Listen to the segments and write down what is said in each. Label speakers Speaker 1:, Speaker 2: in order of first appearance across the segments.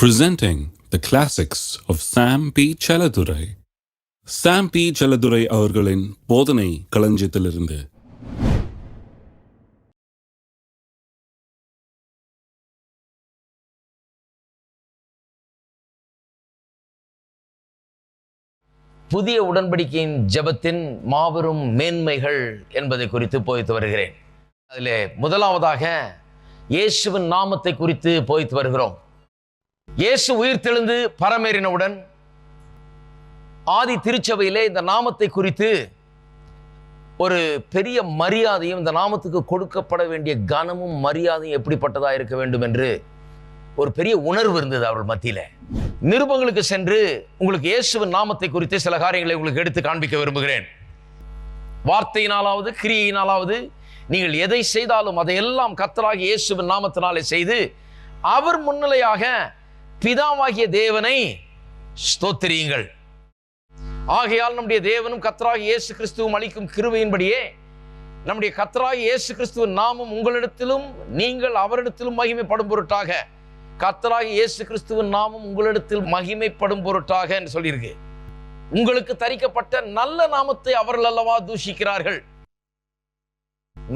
Speaker 1: Presenting the classics of Sam P. Chaladurai. Sam P. Chaladurai அவர்களின் போதனை களஞ்சியத்திலிருந்து.
Speaker 2: புதிய உடன்படிக்கையின் ஜெபத்தின் மாபெரும் மேன்மைகள் என்பதை குறித்து போதித்து வருகிறேன். அதில் முதலாவதாக இயேசுவின் நாமத்தை குறித்து போதித்து வருகிறோம். இயேசு உயிர்த்தெழுந்து பரமேறினவுடன் ஆதி திருச்சபையிலே இந்த நாமத்தை குறித்து ஒரு பெரிய மரியாதையும், இந்த நாமத்துக்கு கொடுக்கப்பட வேண்டிய கனமும் மரியாதையும் எப்படிப்பட்டதாக இருக்க வேண்டும் என்று ஒரு பெரிய உணர்வு இருந்தது அவர்கள் மத்தியில். நிருபங்களுக்கு சென்று உங்களுக்கு இயேசுவின் நாமத்தை குறித்து சில காரியங்களை உங்களுக்கு எடுத்து காண்பிக்க விரும்புகிறேன். வார்த்தையினாலாவது கிரியையினாலாவது நீங்கள் எதை செய்தாலும் அதையெல்லாம் கர்த்தராகிய இயேசுவின் நாமத்தினாலே செய்து அவர் முன்னிலையாக பிதாவாகிய தேவனை ஸ்தோத்திரியுங்கள். ஆகையால் நம்முடைய தேவனும் கர்த்தராகிய இயேசு கிறிஸ்துவும் அளிக்கும் கிருபையின்படியே நம்முடைய கர்த்தராகிய இயேசு கிறிஸ்துவின் நாமம் உங்களிடத்திலும் நீங்கள் அவரிடத்திலும் மகிமைப்படும் பொருட்டாக, கர்த்தராகிய இயேசு கிறிஸ்துவின் நாமம் உங்களிடத்தில் மகிமைப்படும் பொருட்டாக என்று சொல்லியிருக்கு. உங்களுக்கு தரிக்கப்பட்ட நல்ல நாமத்தை அவர்கள் அல்லவா தூஷிக்கிறார்கள்.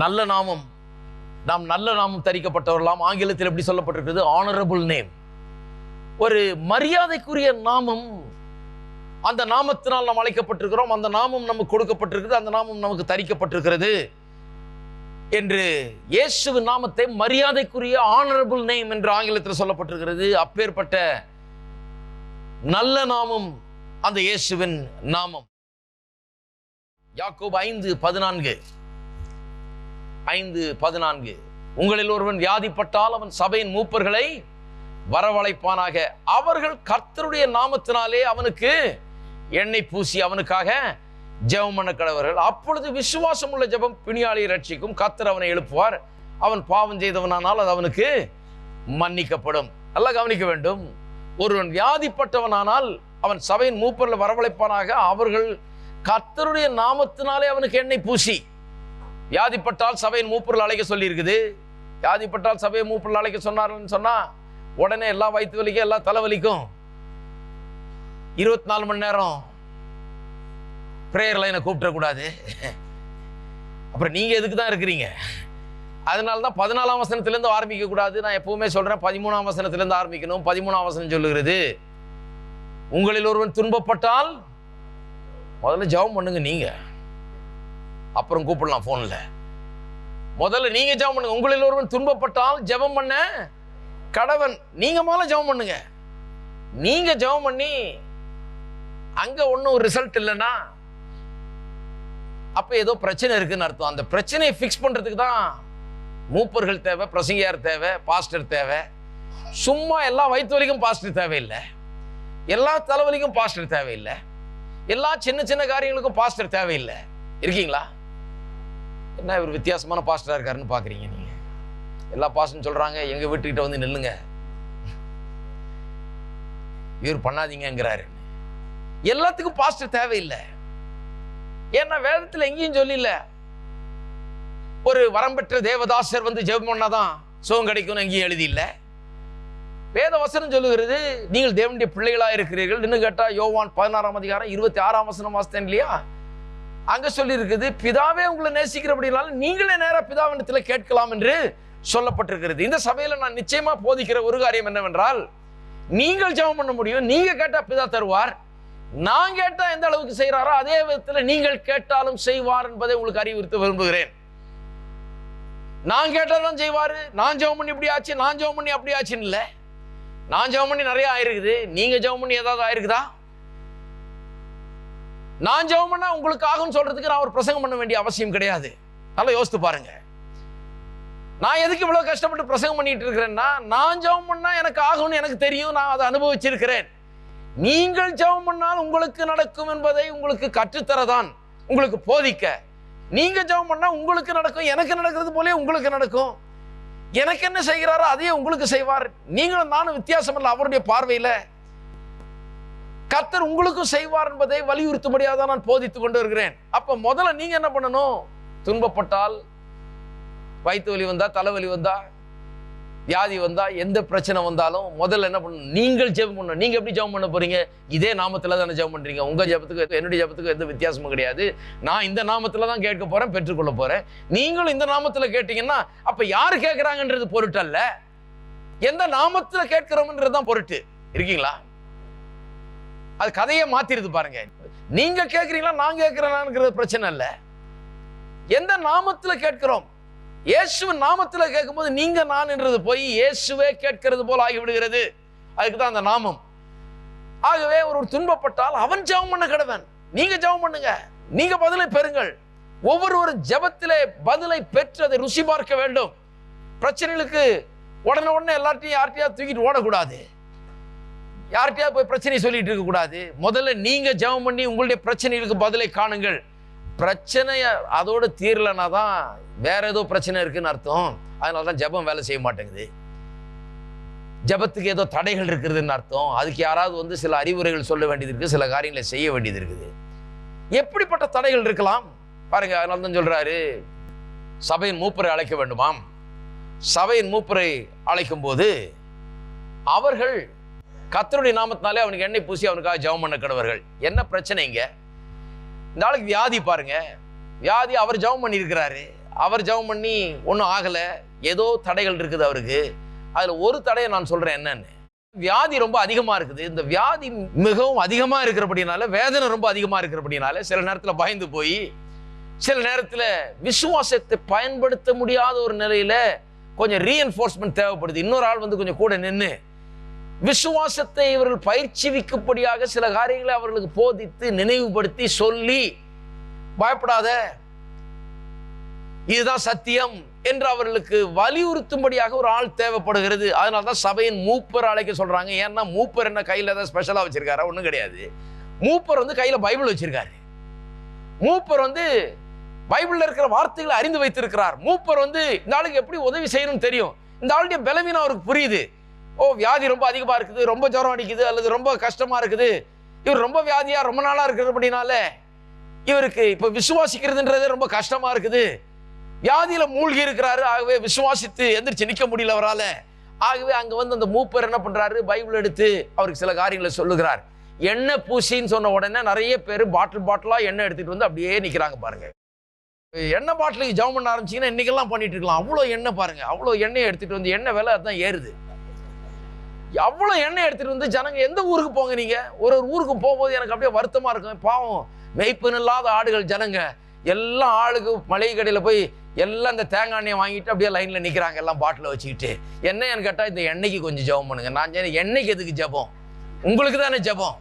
Speaker 2: நல்ல நாமம், நாம் நல்ல நாமம் தரிக்கப்பட்டவர்களாம். ஆங்கிலத்தில் எப்படி சொல்லப்பட்டிருக்கிறது? ஆனரபிள் நேம், ஒரு மரியாதைக்குரிய நாமம். அந்த நாமத்தினால் நாம் அழைக்கப்பட்டிருக்கிறோம், அந்த நாமம் நமக்கு கொடுக்கப்பட்டிருக்கிறது, அந்த நாமம் நமக்கு தரிக்கப்பட்டிருக்கிறது என்று இயேசுவின் நாமத்தை மரியாதைக்குரிய ஆனரபிள் நேம் என்று ஆங்கிலத்தில் சொல்லப்பட்டிருக்கிறது. அப்பேற்பட்ட நல்ல நாமம் அந்த இயேசுவின் நாமம். யாக்கோபு 5:14 உங்களில் ஒருவன் வியாதிப்பட்டால் அவன் சபையின் மூப்பர்களை வரவழைப்பானாக, அவர்கள் கர்த்தருடைய நாமத்தினாலே அவனுக்கு எண்ணெய் பூசி அவனுக்காக ஜெபம் பண்ண கடவர்கள். அப்பொழுது விசுவாசம் உள்ள ஜெபம் பிணியாளியை ரட்சிக்கும், கர்த்தர் அவனை எழுப்புவார். அவன் பாவம் செய்தவனானால் அது அவனுக்கு மன்னிக்கப்படும். நல்லா கவனிக்க வேண்டும். ஒருவன் வியாதிப்பட்டவனானால் அவன் சபையின் மூப்பர்களை வரவழைப்பானாக, அவர்கள் கர்த்தருடைய நாமத்தினாலே அவனுக்கு எண்ணெய் பூசி. வியாதிப்பட்டால் சபையின் மூப்பர்கள் அழைக்க சொல்லி இருக்குது. வியாதிப்பட்டால் சபையை மூப்பர்கள் அழைக்க சொன்னார்கள்னு சொன்னா உடனே எல்லா வயிற்று வலிக்கும் எல்லா தலைவலிக்கும் 24 மணி நேரம் பிரேயர் லைனை கூப்பிடக்கூடாது. அப்புறம் நீங்க எதுக்கு தான் இருக்கிறீங்க? அதனால தான் 14ஆம் வசனத்திலிருந்து ஆரம்பிக்க கூடாது. நான் எப்பவுமே சொல்றேன் 13ஆம் வசனத்திலிருந்து ஆரம்பிக்கணும். 13ஆம் வசனம் சொல்லுகிறது, உங்களில் ஒருவன் துன்பப்பட்டால் முதல்ல ஜெபம் பண்ணுங்க. நீங்க அப்புறம் கூப்பிடலாம் போன்ல. முதல்ல நீங்க ஜெபம் பண்ணுங்க. உங்களில் ஒருவன் துன்பப்பட்டால் ஜெபம் பண்ண கடவன். நீங்க முதல்ல ஜெபம் பண்ணுங்க. நீங்க ஜெபம் பண்ணி அங்க ஒன்றும் ரிசல்ட் இல்லைன்னா அப்ப ஏதோ பிரச்சனை இருக்குன்னு அர்த்தம். அந்த பிரச்சனையை ஃபிக்ஸ் பண்றதுக்கு தான் மூப்பர்கள் தேவை, பிரசங்கியார் தேவை, பாஸ்டர் தேவை. சும்மா எல்லா வயிற்று வலிக்கும் பாஸ்டர் தேவையில்லை, எல்லா தலைவலிக்கும் பாஸ்டர் தேவையில்லை, எல்லா சின்ன சின்ன காரியங்களுக்கும் பாஸ்டர் தேவையில்லை. இருக்கீங்களா? என்ன இவர் வித்தியாசமான பாஸ்டரா இருக்காருன்னு பாக்குறீங்க நீங்க. எல்லா பாஸ்டரும் சொல்றாங்க எங்க வீட்டுக்கிட்ட வந்து நில்லுங்க, இவர் பண்ணாதீங்கிறாரு. எல்லாத்துக்கும் பாஸ்டர் தேவையில்லை. ஏன்னா வேதத்துல எங்கேயும் சொல்லல ஒரு வரம்பெற்ற தேவதாசர் வந்து ஜெபம் பண்ணாதான் சுகம் கிடைக்கும்னு எங்கேயும் எழுதி இல்லை. வேத வசனம் சொல்லுகிறது, நீங்கள் தேவனுடைய பிள்ளைகளா இருக்கிறீர்கள். இன்னும் கேட்டா யோவான் 16ஆம் அதிகாரம் 26ஆம் வசனம் வாசித்தேன் இல்லையா? அங்க சொல்லி இருக்குது, பிதாவே உங்களை நேசிக்கிறபடினால நீங்களே நேரா பிதாவிடத்துல கேட்கலாம் என்று சொல்லப்பட்டிருக்கிறது. இந்த சபையில நான் நிச்சயமா போதிக்கிற ஒரு காரியம் என்னவென்றால், நீங்கள் ஜெபம் பண்ண முடியும், நீங்க கேட்டா பிதா தருவார். நான் கேட்டா எந்த அளவுக்கு செய்யறாரோ அதே விதத்துல நீங்கள் கேட்டாலும் செய்வார் என்பதை உங்களுக்கு அறிவுறுத்த விரும்புகிறேன். நான் கேட்டாலும் செய்வாரு. நான் ஜெபம் பண்ணி இப்படி ஆச்சு, நான் ஜெபம் பண்ணி அப்படி ஆச்சுன்னு இல்லை. நான் ஜெபம் பண்ணி நிறைய ஆயிருக்குது, நீங்க ஜெபம் பண்ணி ஏதாவது ஆயிருக்குதா? நான் ஜெபம் பண்ணா உங்களுக்கு ஆகும்னு சொல்றதுக்கு நான் ஒரு பிரசங்கம் பண்ண வேண்டிய அவசியம் கிடையாது. நல்லா யோசித்து பாருங்க. நான் எதுக்கு இவ்வளவு கஷ்டப்பட்டு பிரசங்கம் பண்ணிட்டு இருக்கிறேன்னா, நான் ஜெபம் பண்ணா எனக்கு ஆகும்னு எனக்கு தெரியும், நான் அதை அனுபவிச்சிருக்கிறேன். நீங்கள் ஜெபம் பண்ணால் உங்களுக்கு நடக்கும் என்பதை உங்களுக்கு கற்றுத்தரதான், உங்களுக்கு போதிக்க. நீங்க ஜெபம் பண்ணா உங்களுக்கு நடக்கும், எனக்கு நடக்கிறது போலே உங்களுக்கு நடக்கும். எனக்கு என்ன செய்கிறாரோ அதையே உங்களுக்கு செய்வார். நீங்களும் நானும் வித்தியாசம் இல்லை அவருடைய பார்வையில. கர்த்தர் உங்களுக்கும் செய்வார் என்பதை வலியுறுத்தும்படியாக தான் நான் போதித்துக் கொண்டு வருகிறேன். அப்ப முதல்ல நீங்க என்ன பண்ணணும்? துன்பப்பட்டால், வயிற்று வலி வந்தா, தலைவலி வந்தா, வியாதி வந்தா, எந்த பிரச்சனை வந்தாலும் முதல்ல என்ன பண்ணணும்? நீங்கள் ஜெபம் பண்ணணும். நீங்க எப்படி ஜெபம் பண்ண போறீங்க? இதே நாமத்துல தானே ஜெபம் பண்றீங்க. உங்க ஜெபத்துக்கு என்னுடைய ஜெபத்துக்கு எந்த வித்தியாசமும் கிடையாது. நான் இந்த நாமத்துல தான் கேட்க போறேன், பெற்றுக்கொள்ள போறேன். நீங்களும் இந்த நாமத்துல கேட்டீங்கன்னா அப்ப யாரு கேட்கிறாங்கன்றது பொருட்டு அல்ல, எந்த நாமத்துல கேட்கிறோம்ன்றது தான் பொருட்டு. இருக்கீங்களா? அது கதையை மாத்திருது பாருங்க. நீங்க கேட்கிறீங்களா நான் கேட்கிறேனாங்கிறது பிரச்சனை இல்ல, எந்த நாமத்துல கேட்கிறோம். இயேசுவின் நாமத்துல கேட்கும்போது நீங்க நான் என்றது போய் இயேசுவே கேட்கிறது போல ஆகிவிடுகிறது. அதுக்கு தான் அந்த நாமம். ஆகவே ஒரு துன்பப்பட்டால் அவன் ஜெபம் பண்ண கடவன். நீங்க ஜெபம் பண்ணுங்க, நீங்க பதிலை பெறுங்கள். ஒவ்வொரு ஜெபத்திலே பதிலை பெற்று அதை ருசி பார்க்க வேண்டும். பிரச்சனைகளுக்கு உடனே எல்லார்ட்டையும் யார்கிட்டயாவது தூக்கிட்டு ஓடக்கூடாது, யார்கிட்டயாவது போய் பிரச்சனை சொல்லிட்டு இருக்க கூடாது. முதல்ல நீங்க ஜெபம் பண்ணி உங்களுடைய பிரச்சனைகளுக்கு பதிலை காணுங்கள். பிரச்சனைய அதோட தீரலனா தான் வேற ஏதோ பிரச்சனை இருக்குன்னு அர்த்தம். அதனால தான் ஜெபம் வேலை செய்ய மாட்டேங்குது. ஜெபத்துக்கு ஏதோ தடைகள் இருக்கிறதுன்னு அர்த்தம். அதுக்கு யாராவது சில அறிவுரைகள் சொல்ல வேண்டியது இருக்கு, சில காரியங்களை செய்ய வேண்டியது இருக்குது. எப்படிப்பட்ட தடைகள் இருக்கலாம் பாருங்க. அதனால தான் சொல்றாரு, சபையின் மூப்பரை அழைக்க வேண்டுமாம். சபையின் மூப்பரை அழைக்கும் போது அவர்கள் கர்த்தருடைய நாமத்தினாலே அவனுக்கு எண்ணெய் பூசி அவனுக்காக ஜெபம் பண்ண கடவர்கள். என்ன பிரச்சனைங்க? இந்த ஆளுக்கு வியாதி பாருங்க. வியாதி அவர் ஜெபம் பண்ணி இருக்கிறாரு, அவர் ஜெபம் பண்ணி ஒன்றும் ஆகல, ஏதோ தடைகள் இருக்குது அவருக்கு. அதுல ஒரு தடையை நான் சொல்றேன் என்னன்னு. வியாதி ரொம்ப அதிகமா இருக்குது. இந்த வியாதி மிகவும் அதிகமா இருக்கிறபடினால, வேதனை ரொம்ப அதிகமா இருக்கிறபடினால சில நேரத்துல பயந்து போய், சில நேரத்துல விசுவாசத்தை பயன்படுத்த முடியாத ஒரு நிலையில கொஞ்சம் ரீஎன்ஃபோர்ஸ்மெண்ட் தேவைப்படுது. இன்னொரு ஆள் கொஞ்சம் கூட நின்று விசுவாசத்தை இவர்கள் பயிற்சிவிக்கும்படியாக சில காரியங்களை அவர்களுக்கு போதித்து நினைவுபடுத்தி சொல்லி, பயப்படாத, இதுதான் சத்தியம் என்று அவர்களுக்கு வலியுறுத்தும்படியாக ஒரு ஆள் தேவைப்படுகிறது. அதனால்தான் சபையின் மூப்பர் அழைக்க சொல்றாங்க. ஏன்னா மூப்பர் என்ன கையில ஏதாவது ஸ்பெஷலா வச்சிருக்காரா? ஒண்ணும் கிடையாது. மூப்பர் கையில பைபிள் வச்சிருக்காரு. மூப்பர் பைபிள்ல இருக்கிற வார்த்தைகளை அறிந்து வைத்திருக்கிறார். மூப்பர் இந்த ஆளுக்கு எப்படி உதவி செய்யணும்னு தெரியும். இந்த ஆளுடைய பலவீனம் அவருக்கு புரியுது. ஓ, வியாதி ரொம்ப அதிகமா இருக்குது, ரொம்ப ஜுரம் அடிக்குது, அல்லது ரொம்ப கஷ்டமா இருக்குது, இவர் ரொம்ப வியாதியா ரொம்ப நாளா இருக்கிறபடினால இவருக்கு இப்ப விசுவாசிக்கிறதுன்றதே ரொம்ப கஷ்டமா இருக்குது, வியாதியில மூழ்கி இருக்கிறாரு. ஆகவே விசுவாசித்து எந்திரிச்சு நிக்க முடியல அவரால. ஆகவே அங்க அந்த மூப்பர் என்ன பண்றாரு? பைபிள் எடுத்து அவருக்கு சில காரியங்களை சொல்லுகிறார். எண்ணெய் பூசின்னு சொன்ன உடனே நிறைய பேர் பாட்டிலா எண்ணெய் எடுத்துட்டு அப்படியே நிக்கிறாங்க பாருங்க. எண்ணெய் பாட்டிலுக்கு ஜெபம் பண்ண ஆரம்பிச்சீங்கன்னா இன்னைக்கெல்லாம் பண்ணிட்டு இருக்கலாம். அவ்வளோ எண்ணெய் பாருங்க, அவ்வளோ எண்ணெய் எடுத்துட்டு எண்ணெய் விலை அதான் ஏறுது. அவ்வளோ எண்ணெய் எடுத்துட்டு ஜனங்க எந்த ஊருக்கு போங்க நீங்க? ஒரு ஊருக்கு போகும்போது எனக்கு அப்படியே வருத்தமா இருக்கும். பாவம், மெய்ப்பன் இல்லாத ஆடுகள் ஜனங்க எல்லாம் ஆளுக்கு மளிகை கடையில போய் எல்லாம் இந்த தேங்காய் எண்ணெயை வாங்கிட்டு அப்படியே லைன்ல நிக்கிறாங்க, எல்லாம் பாட்டில வச்சுக்கிட்டு. என்னன்னு கேட்டா இந்த எண்ணெய்க்கு கொஞ்சம் ஜெபம் பண்ணுங்க. நான் எண்ணெய்க்கு எதுக்கு ஜெபம்? உங்களுக்கு தானே ஜெபம்.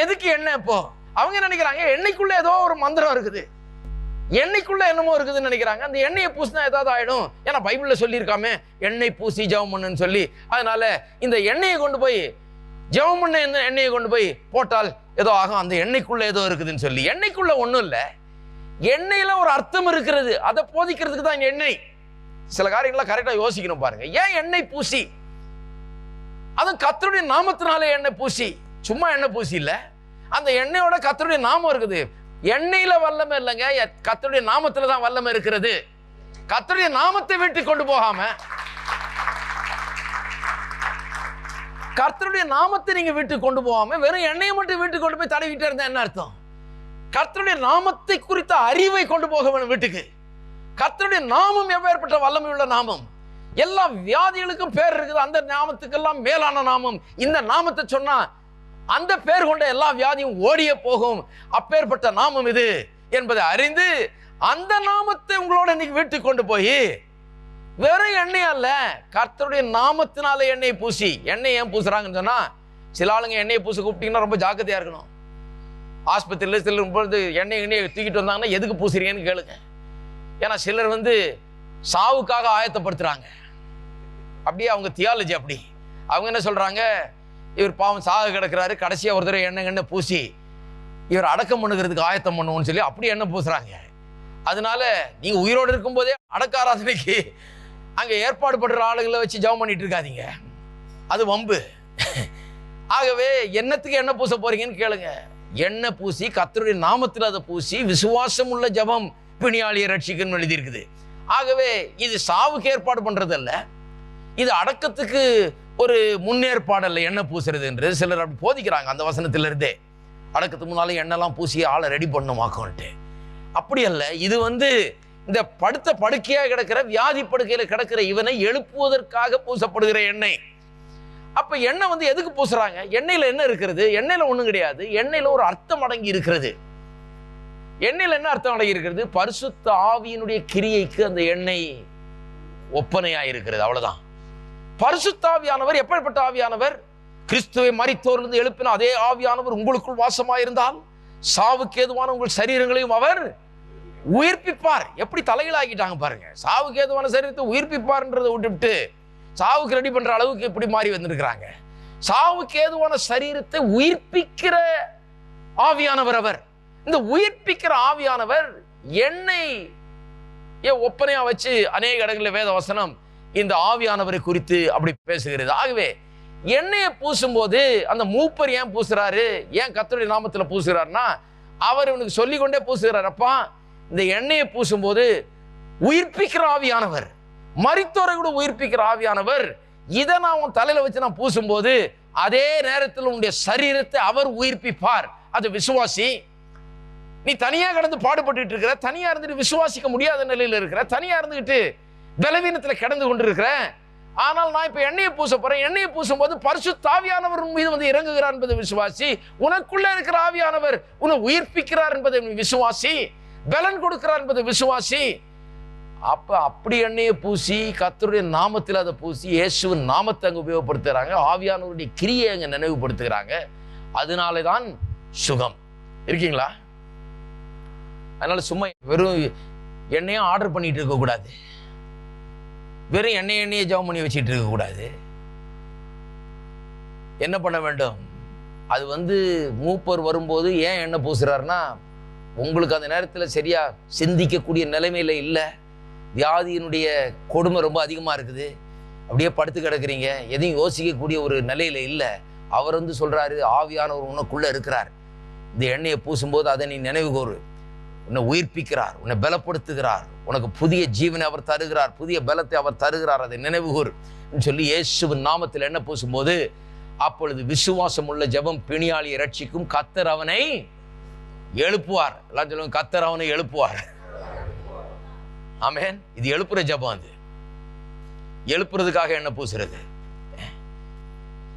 Speaker 2: எதுக்கு எண்ணெய்? இப்போ அவங்க நினைக்கிறாங்க எண்ணெய்க்குள்ள ஏதோ ஒரு மந்திரம் இருக்குது, எண்ணெய்க்குள்ள என்னமோ இருக்குதுன்னு நினைக்கிறாங்க. அந்த எண்ணெயை பூசினா ஏதாவது ஆயிடும், ஏன்னா பைபிள்ல சொல்லியிருக்காமே எண்ணெய் பூசி ஜெபம் பண்ணுன்னு சொல்லி. அதனால இந்த எண்ணெயை கொண்டு போய் ஜெபம் பண்ண இந்த எண்ணெயை கொண்டு போய் போட்டால் ஏதோ ஆகும், அந்த எண்ணெய்க்குள்ள ஏதோ இருக்குதுன்னு சொல்லி. எண்ணெய்க்குள்ள ஒன்றும் இல்லை, எண்ணெயில ஒரு அர்த்தம் இருக்கிறது, அதை போதிக்கிறதுக்கு தான் எண்ணெய். சில காரியங்களை கரெக்டா யோசிக்கணும் பாருங்க. ஏன் எண்ணெய் பூசி? அதுவும் கர்த்தருடைய நாமத்தினாலே எண்ணெய் பூசி, சும்மா எண்ணெய் பூசி இல்ல, அந்த எண்ணெயோட கர்த்தருடைய நாமம் இருக்குது. எண்ணெயில வல்லமை இல்லைங்க, கர்த்தருடைய நாமத்துல தான் வல்லமை இருக்கிறது. கர்த்தருடைய நாமத்தை வீட்டுக்கு கொண்டு போகாம, கர்த்தருடைய நாமத்தை நீங்க வீட்டுக்கு கொண்டு போகாம வெறும் எண்ணெயை மட்டும் வீட்டுக்கு கொண்டு போய் தடவிட்டே இருந்தா என்ன அர்த்தம்? கர்த்தருடைய நாமத்தை குறித்த அறிவை கொண்டு போக வேணும் வீட்டுக்கு. கர்த்தருடைய நாமம் எப்பேற்பட்ட வல்லமை உள்ள நாமம். எல்லா வியாதிகளுக்கும் பேர் இருக்குது, அந்த நாமத்துக்கெல்லாம் மேலான நாமம். இந்த நாமத்தை சொன்னா அந்த பேர் கொண்ட எல்லா வியாதியும் ஓடிய போகும். அப்பேற்பட்ட நாமம் இது என்பதை அறிந்து அந்த நாமத்தை உங்களோட இன்னைக்கு வீட்டுக்கு கொண்டு போய் வெறும் எண்ணெய் அல்ல, கர்த்தருடைய நாமத்தினால எண்ணெய் பூசி. எண்ணெய் ஏன் பூசுறாங்கன்னு சொன்னா, சில ஆளுங்க எண்ணெயை பூச கூப்பிட்டீங்கன்னா ரொம்ப ஜாக்கிரதையா இருக்கணும். ஆஸ்பத்திரியில் சிலர் எண்ணெயை தூக்கிட்டு வந்தாங்கன்னா எதுக்கு பூசுறீங்கன்னு கேளுங்க. ஏன்னா சிலர் சாவுக்காக ஆயத்தப்படுத்துறாங்க. அப்படியே அவங்க தியாலஜி அப்படி. அவங்க என்ன சொல்றாங்க, இவர் பாவம் சாக கிடக்கிறாரு, கடைசியா ஒரு தடவை எண்ணெய் பூசி இவர் அடக்கம் பண்ணுகிறதுக்கு ஆயத்தம் பண்ணுவோம்னு சொல்லி அப்படி எண்ணெய் பூசுறாங்க. அதனால நீங்க உயிரோடு இருக்கும் போதே அடக்க ஆராதனைக்கு அங்க ஏற்பாடு பண்ற ஆளுகளை வச்சு ஜெபம் பண்ணிட்டு இருக்காதீங்க, அது வம்பு. ஆகவே எண்ணத்துக்கு எண்ணெய் பூச போறீங்கன்னு கேளுங்க. எண்ணெய் பூசி கர்த்தருடைய நாமத்தில் அதை பூசி விசுவாசம் உள்ள ஜெபம் பிணியாளியை ரட்சிக்கணும்னு எழுதி இருக்குது. ஆகவே இது சாவுக்கு ஏற்பாடு பண்றது அல்ல, இது அடக்கத்துக்கு ஒரு முன்னேற்பாடல்ல எண்ணெய் பூசுறது என்று சிலர் அப்படி போதிக்கிறாங்க. அந்த வசனத்துல இருந்தே அடக்கத்துக்கு முன்னாலே எண்ணெய்லாம் பூசி ஆளை ரெடி பண்ணுமாக்கோன்ட்டு. அப்படி அல்ல. இது இந்த படுத்த படுக்கையாக கிடக்கிற வியாதி படுக்கையில கிடக்கிற இவனை எழுப்புவதற்காக பூசப்படுகிற எண்ணெய். அப்ப எண்ணெய் எதுக்கு பூசுறாங்க? எண்ணெயில என்ன இருக்கிறது? எண்ணெயில ஒண்ணும் கிடையாது. எண்ணெயில ஒரு அர்த்தம் அடங்கி இருக்கிறது. எண்ணெயில என்ன அர்த்தம் அடங்கி இருக்கிறது? பரிசுத்த ஆவியினுடைய கிரியைக்கு அந்த எண்ணெய் ஒப்பனையா இருக்கிறது. அவ்வளவுதான். பரிசுத்த ஆவியானவர் எப்படிப்பட்ட ஆவியானவர்? கிறிஸ்துவை மரித்தோரிலிருந்து எழுப்பின அதே ஆவியானவர் உங்களுக்குள் வாசமாயிருந்தால் சாவுக்கு ஏதுவான உங்கள் சரீரங்களையும் அவர் உயிர்ப்பிப்பார். எப்படி தலைகளாகிட்டாங்க பாருங்க. சாவுக்கு ஏதுவான சரீரத்தை உயிர்ப்பிப்பார்ன்றதை விட்டுவிட்டு சாவுக்கு ரெடி பண்ற அளவுக்கு எப்படி மாறி வந்திருக்கிறாங்க. சாவுக்கு ஏதுவான சரீரத்தை உயிர்ப்பிக்கிற ஆவியானவர் அவர். இந்த உயிர்ப்பிக்கிற ஆவியானவர் எண்ணெய் ஒப்பனையா வச்சு அநேக இடங்களில் வேத வசனம் இந்த ஆவியானவரை குறித்து அப்படி பேசுகிறது. ஆகவே எண்ணெயை பூசும் போது அந்த மூப்பர் ஏன் பூசுறாரு? ஏன் கர்த்தருடைய நாமத்துல பூசுறாருன்னா, அவர் இவனுக்கு சொல்லிக்கொண்டே பூசுகிறார். அப்பா, இந்த எண்ணெயை பூசும் போது உயிர்ப்பிக்கிற ஆவியானவர், மரித்தோரை கூட உயிர்ப்பிக்கிற ஆவியானவர், இதை நான் உன் தலையில வச்சு நான் பூசும்போது அதே நேரத்தில் உன்னுடைய சரீரத்தை அவர் உயிர்ப்பிப்பார். அது விசுவாசி. நீ தனியா கடந்து பாடுபட்டு இருக்கிற, தனியா இருந்துட்டு விசுவாசிக்க முடியாத நிலையில இருக்கிற, தனியா இருந்துகிட்டு பலவீனத்துல கிடந்து கொண்டு இருக்கிற. ஆனால் நான் இப்ப எண்ணெயை பூச போறேன். எண்ணெயை பூசும் போது பரிசுத்த ஆவியானவர் மீது இறங்குகிறார் என்பது விசுவாசி. உனக்குள்ள இருக்கிற ஆவியானவர் உன்னை உயிர்ப்பிக்கிறார் என்பதை விசுவாசி. பலன் கொடுக்கிறார் என்பது விசுவாசி. அப்ப அப்படி எண்ணெயை பூசி கர்த்தருடைய நாமத்தில் அதை பூசி இயேசுவின் நாமத்தை அங்க உபயோகப்படுத்துகிறாங்க. ஆவியானவருடைய கிரியை அங்க நினைவுபடுத்துகிறாங்க. அதனாலதான் சுகம். இருக்கீங்களா? அதனால சும்மா வெறும் எண்ணெயும் ஆர்டர் பண்ணிட்டு இருக்க கூடாது. வெறும் எண்ணெயை ஜெபம் பண்ணி வச்சுட்டு இருக்க கூடாது. என்ன பண்ண வேண்டும்? அது மூப்பர் வரும்போது ஏன் எண்ணெய் பூசுறாருன்னா, உங்களுக்கு அந்த நேரத்தில் சரியா சிந்திக்கக்கூடிய நிலைமையில இல்லை. வியாதியினுடைய கொடுமை ரொம்ப அதிகமாக இருக்குது. அப்படியே படுத்து கிடக்குறீங்க. எதையும் யோசிக்கக்கூடிய ஒரு நிலையில இல்லை. அவர் சொல்றாரு, ஆவியானவர் உனக்குள்ள இருக்கிறார். இந்த எண்ணெயை பூசும்போது அதை நீ நினைவு கூறு. உன்னை உயிர்ப்பிக்கிறார், உன்னை பலப்படுத்துகிறார், உனக்கு புதிய ஜீவனை அவர் தருகிறார், புதிய பலத்தை அவர் தருகிறார், அதை நினைவுகூர் சொல்லி இயேசுவின் நாமத்தில் எண்ணெய் பூசும்போது அப்பொழுது விசுவாசம் உள்ள ஜெபம் பிணியாளியை ரட்சிக்கும். கர்த்தர் அவனை எழுப்புவார். எல்லாம் சொல்லுவாங்க, கர்த்தர் அவனை எழுப்புவார். ஆமென். இது எழுப்புற ஜெபம். அது எழுப்புறதுக்காக எண்ணெய் பூசுறது.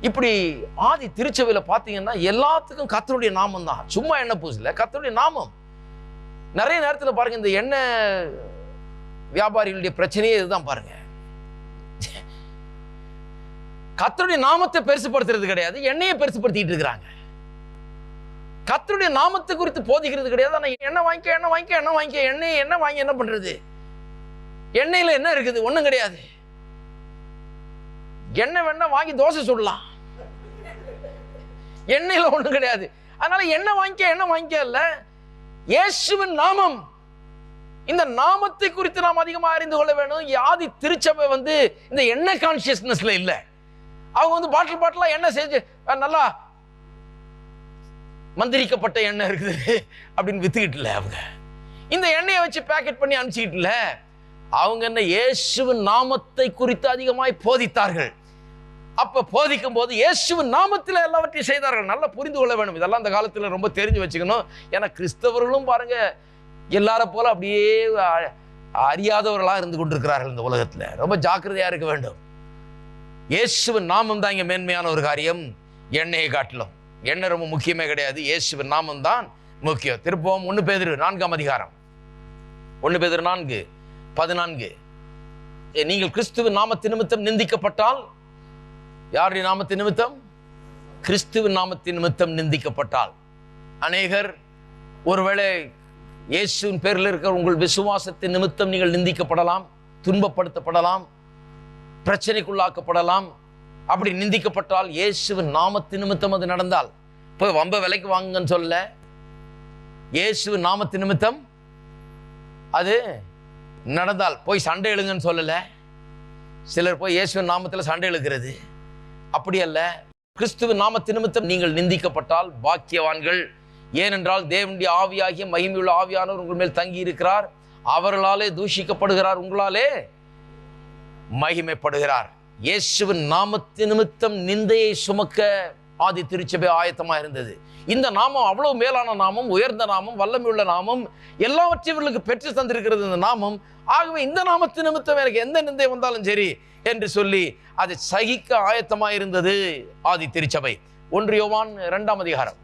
Speaker 2: இப்படி ஆதி திருச்சபையில பாத்தீங்கன்னா எல்லாத்துக்கும் கர்த்தருடைய நாமம் தான். சும்மா எண்ணெய் பூசல, கர்த்தருடைய நாமம். நிறைய நேரத்தில் பாருங்க, இந்த எண்ணெய் வியாபாரிகளுடைய பிரச்சனையே இதுதான் பாருங்க. கர்த்தருடைய நாமத்தை பெருசுபடுத்துறது கிடையாது, எண்ணெயை பெருசுபடுத்திட்டு இருக்கிறாங்க. கர்த்தருடைய நாமத்தை குறித்து போதிக்கிறது கிடையாது. ஆனா எண்ணெய் வாங்கிக்க, எண்ணெய் வாங்கிக்க, எண்ணெய் வாங்கிக்க, எண்ணெய் வாங்கி என்ன பண்றது? எண்ணெயில என்ன இருக்குது? ஒண்ணும் கிடையாது. எண்ணெய் வேணா வாங்கி தோசை சுடலாம், எண்ணெயில ஒண்ணும் கிடையாது. அதனால எண்ணெய் வாங்கிக்க இல்ல, இயேசுவின் நாமம். இந்த நாமத்தை குறித்து நாம் அதிகமா அறிந்து கொள்ள வேண்டும். ஆதி திருச்சபை இந்த எண்ணெய் கான்சியஸ்னஸ்ல இல்ல. அவங்க பாட்டிலா எண்ணெய் செஞ்சு நல்லா மந்திரிக்கப்பட்ட எண்ணெய் இருக்குது அப்படின்னு வித்துக்கிட்டு இல்ல. அவங்க இந்த எண்ணெயை வச்சு பேக்கெட் பண்ணி அனுப்பிச்சுக்கிட்டு இல்ல. அவங்க என்ன இயேசுவின் நாமத்தை குறித்து அதிகமாய் போதித்தார்கள். அப்ப போதிக்கும் போது இயேசுவின் நாமத்தில் எல்லாவற்றையும் செய்தார்கள். நல்லா புரிந்து கொள்ள வேண்டும். இதெல்லாம் அந்த காலத்துல ரொம்ப தெரிஞ்சு வச்சுக்கணும். ஏன்னா கிறிஸ்தவர்களும் பாருங்க எல்லார போல அப்படியே அறியாதவர்களாக இருந்து கொண்டிருக்கிறார்கள் இந்த உலகத்துல. ரொம்ப ஜாக்கிரதையா இருக்க வேண்டும். இயேசுவின் நாமம் தான் இங்க மேன்மையான ஒரு காரியம். எண்ணெயை காட்டிலும் எண்ணெய் ரொம்ப முக்கியமே கிடையாது. இயேசுவின் நாமம் தான் முக்கியம். திருப்பவும் 1 பேதுரு 4ஆம் அதிகாரம், 1 பேதுரு 4:14. நீங்கள் கிறிஸ்துவின் நாமத்தின் நிமித்தம் நிந்திக்கப்பட்டால், யாருடைய நாமத்தின் நிமித்தம்? கிறிஸ்துவின் நாமத்தின் நிமித்தம் நிந்திக்கப்பட்டால். அநேகர் ஒருவேளை இயேசுவின் பேரில் இருக்கிற உங்கள் விசுவாசத்தின் நிமித்தம் நீங்கள் நிந்திக்கப்படலாம், துன்பப்படுத்தப்படலாம், பிரச்சனைக்குள்ளாக்கப்படலாம். அப்படி நிந்திக்கப்பட்டால் இயேசுவின் நாமத்தின் நிமித்தம் அது நடந்தால், போய் வம்ப விலைக்கு வாங்குங்கன்னு சொல்ல, இயேசுவின் நாமத்தின் நிமித்தம் அது நடந்தால் போய் சண்டை எழுங்கன்னு சொல்லல. சிலர் போய் இயேசுவின் நாமத்தில் சண்டை எழுக்கிறது. அப்படி அல்ல. கிறிஸ்துவின் நாமத்தின் நிமித்தம் நீங்கள் நிந்திக்கப்பட்டால் பாக்கியவான்கள். ஏனென்றால் தேவனுடைய ஆவியாகிய மகிமையுள்ள ஆவியானவர் உங்கள் மேல் தங்கி இருக்கிறார். அவர்களாலே தூஷிக்கப்படுகிறார், உங்களாலே மகிமைப்படுகிறார். இயேசுவின் நாமத்து நிமித்தம் நிந்தையை சுமக்க ஆதி திருச்சபை ஆயத்தமாக இருந்தது. இந்த நாமம் அவ்வளவு மேலான நாமம், உயர்ந்த நாமம், வல்லமையுள்ள நாமம், எல்லாவற்றையும் இவர்களுக்கு பெற்று தந்திருக்கிறது இந்த நாமம். ஆகவே இந்த நாமத்து நிமித்தம் எனக்கு எந்த நிந்தை வந்தாலும் சரி என்று சொல்லி அதை சகிக்க ஆயத்தமாக இருந்தது ஆதி திருச்சபை. 1 யோவான் 2ஆம் அதிகாரம்,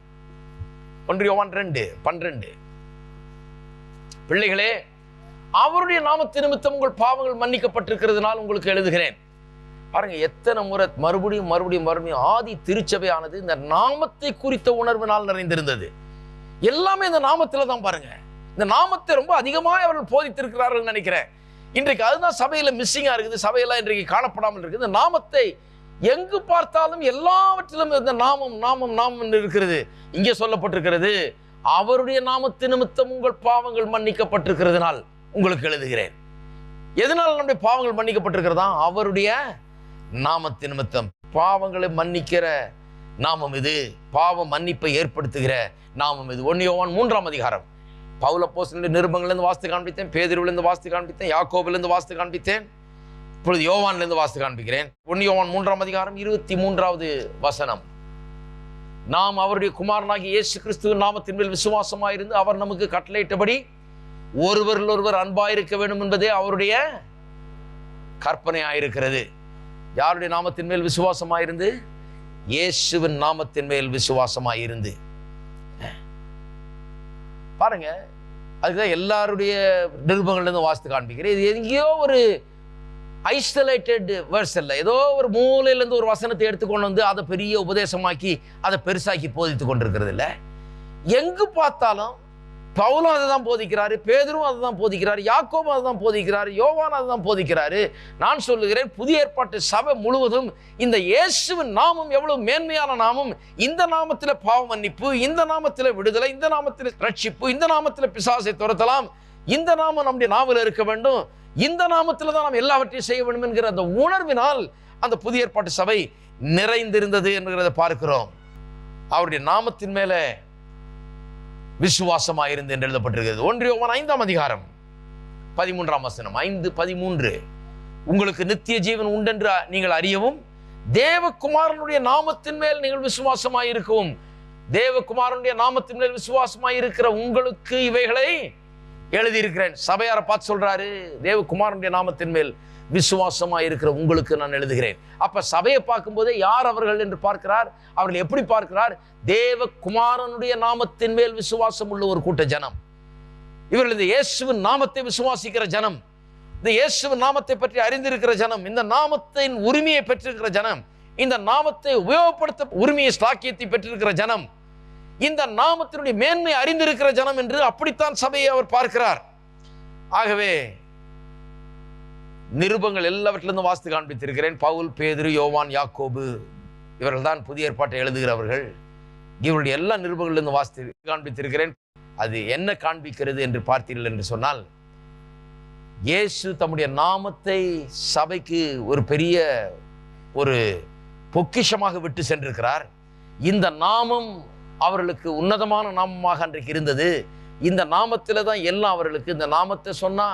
Speaker 2: 1 யோவான் 2:12. பிள்ளைகளே, அவருடைய நாமத்து நிமித்தம் உங்கள் பாவங்கள் மன்னிக்கப்பட்டிருக்கிறதுனால் உங்களுக்கு எழுதுகிறேன். பாருங்க, எத்தனை முறை மறுபடியும் ஆதி திருச்சபையானது இந்த நாமத்தை குறித்த உணர்வினால் நிறைந்திருந்தது. எல்லாமே இந்த நாமத்துல தான். பாருங்க, இந்த நாமத்தை ரொம்ப அதிகமாக அவர்கள் போதித்திருக்கிறார்கள் நினைக்கிறேன். இன்றைக்கு அதுதான் சபையில மிஸ்ஸிங்கா இருக்குது. சபையெல்லாம் இன்றைக்கு காணப்படாமல் இருக்குது. இந்த நாமத்தை எங்கு பார்த்தாலும் எல்லாவற்றிலும் இந்த நாமம் நாமம் நாமம் இருக்கிறது. இங்கே சொல்லப்பட்டிருக்கிறது, அவருடைய நாமத்து நிமித்தம் உங்கள் பாவங்கள் மன்னிக்கப்பட்டிருக்கிறதுனால் உங்களுக்கு எழுதுகிறேன். எதனால் நம்முடைய பாவங்கள் மன்னிக்கப்பட்டிருக்கிறதா? அவருடைய நாமத்து நிமித்தம். பாவங்களை மன்னிக்கிற நாமம் இது, பாவ மன்னிப்பை ஏற்படுத்துகிற நாமம் இது. 1 யோவான் 3ஆம் அதிகாரம். பவுல் அப்போஸ்தலனுடைய நிருபங்களிலிருந்து வாசித்து காண்பித்தேன், பேதுருவிலிருந்து வாசித்து காண்பித்தேன், யாக்கோபிலிருந்து வாசித்து காண்பித்தேன், இப்பொழுது யோவானிலிருந்து வாசித்து காண்பிக்கிறேன். 1 யோவான் 3ஆம் அதிகாரம் 23வது வசனம். நாம் அவருடைய குமாரனாகிய இயேசு கிறிஸ்துவின் நாமத்தின் மேல் விசுவாசமாயிருந்து அவர் நமக்கு கட்டளையிட்டபடி ஒருவரில் ஒருவர் அன்பாயிருக்க வேண்டும் என்பதே அவருடைய கற்பனையாயிருக்கிறது. யாருடைய நாமத்தின் மேல் விசுவாசமாயிருந்து? இயேசுவின் நாமத்தின் மேல் விசுவாசமாயிருந்து. பாருங்க, அதுக்குதான் எல்லாருடைய நிருபங்கள்லேருந்து வாசித்து காண்பிக்கிறேன். இது எங்கேயோ ஒரு ஐசோலேட்டட் வேர்ஸ் இல்லை, ஏதோ ஒரு மூலையிலேருந்து ஒரு வசனத்தை எடுத்துக்கொண்டு வந்து அதை பெரிய உபதேசமாக்கி அதை பெருசாக்கி போதித்து கொண்டிருக்கிறது இல்லை. எங்கு பார்த்தாலும் பவுலும் அதை தான் போதிக்கிறாரு, பேதுரும் அதை தான் போதிக்கிறாரு, யாக்கோபும் அதை தான் போதிக்கிறாரு, யோவான் அதை தான் போதிக்கிறாரு. நான் சொல்லுகிறேன், புதிய ஏற்பாட்டு சபை முழுவதும் இந்த இயேசுவின் நாமம் எவ்வளவு மேன்மையான நாமம். இந்த நாமத்தில் பாவ மன்னிப்பு, இந்த நாமத்தில் விடுதலை, இந்த நாமத்தில் ரட்சிப்பு, இந்த நாமத்தில் பிசாசை துரத்தலாம், இந்த நாமம் நம்முடைய நாவில் இருக்க வேண்டும், இந்த நாமத்தில் தான் நாம் எல்லாவற்றையும் செய்ய வேண்டும் என்கிற அந்த உணர்வினால் அந்த புதிய ஏற்பாட்டு சபை நிறைந்திருந்தது என்கிறத பார்க்கிறோம். அவருடைய நாமத்தின் மேலே விசுவாசமாயிருந்து என்று எழுதப்பட்டிருக்கிறது. 1 யோவான் 5ஆம் அதிகாரம் 13ஆம் வசனம். 5:13. உங்களுக்கு நித்திய ஜீவன் உண்டென்று நீங்கள் அறியவும் தேவகுமாரனுடைய நாமத்தின் மேல் நீங்கள் விசுவாசமாயிருக்கவும். தேவகுமாரனுடைய நாமத்தின் மேல் விசுவாசமாயிருக்கிற உங்களுக்கு இவைகளை எழுதியிருக்கிறேன். சபையார பார்த்து சொல்றாரு, தேவகுமாரனுடைய நாமத்தின் மேல் விசுவாசமாக இருக்கிற உங்களுக்கு நான் எழுதுகிறேன். அப்ப சபையை பார்க்கும்போதே யார் அவர்கள் என்று பார்க்கிறார்? அவர்கள் எப்படி பார்க்கிறார்? தேவகுமாரனுடைய நாமத்தின் மேல் விசுவாசம் உள்ள ஒரு கூட்ட ஜனம். இவர்கள் இந்த இயேசுவின் நாமத்தை விசுவாசிக்கிற ஜனம், இந்த இயேசுவின் நாமத்தை பற்றி அறிந்திருக்கிற ஜனம், இந்த நாமத்தின் உரிமையை பெற்றிருக்கிற ஜனம், இந்த நாமத்தை உபயோகப்படுத்த உரிமையை ஸ்லாக்கியத்தை பெற்றிருக்கிற ஜனம், இந்த நாமத்தினுடைய மேன்மை அறிந்திருக்கிற ஜனம் என்று அப்படித்தான் சபையை அவர் பார்க்கிறார். ஆகவே நிருபங்கள் எல்லாவற்றிலிருந்து வாசித்து காண்பித்திருக்கிறேன். பவுல், பேதுரு, யோவான், யாக்கோபு இவர்கள் தான் புதிய ஏற்பாட்டை எழுதுகிறவர்கள். இவருடைய எல்லா நிருபங்களிலிருந்து வாசித்து காண்பித்திருக்கிறேன். அது என்ன காண்பிக்கிறது என்று பார்த்தீர்கள் என்று சொன்னால், இயேசு தம்முடைய நாமத்தை சபைக்கு ஒரு பெரிய ஒரு பொக்கிஷமாக விட்டு சென்றிருக்கிறார். இந்த நாமம் அவர்களுக்கு உன்னதமான நாமமாக அன்றைக்கு இருந்தது. இந்த நாமத்தில் தான் எல்லாம் அவர்களுக்கு, இந்த நாமத்தை சொன்னா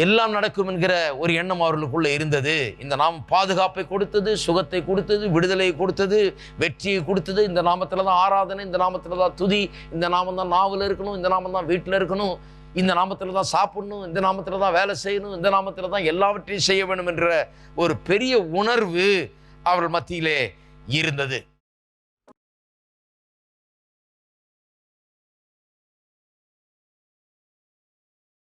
Speaker 2: எல்லாம் நடக்கும் என்கிற ஒரு எண்ணம் அவர்களுக்குள்ள இருந்தது. இந்த நாமம் பாதுகாப்பை கொடுத்தது, சுகத்தை கொடுத்தது, விடுதலையை கொடுத்தது, வெற்றியை கொடுத்தது. இந்த நாமத்தில் தான் ஆராதனை, இந்த நாமத்தில் தான் துதி, இந்த நாமம் தான் நாவில் இருக்கணும், இந்த நாமம் தான் வீட்டில் இருக்கணும், இந்த நாமத்தில் தான் சாப்பிடணும், இந்த நாமத்தில் தான் வேலை செய்யணும், இந்த நாமத்தில் தான் எல்லாவற்றையும் செய்ய வேண்டும் என்ற ஒரு பெரிய உணர்வு அவர்கள் மத்தியிலே இருந்தது.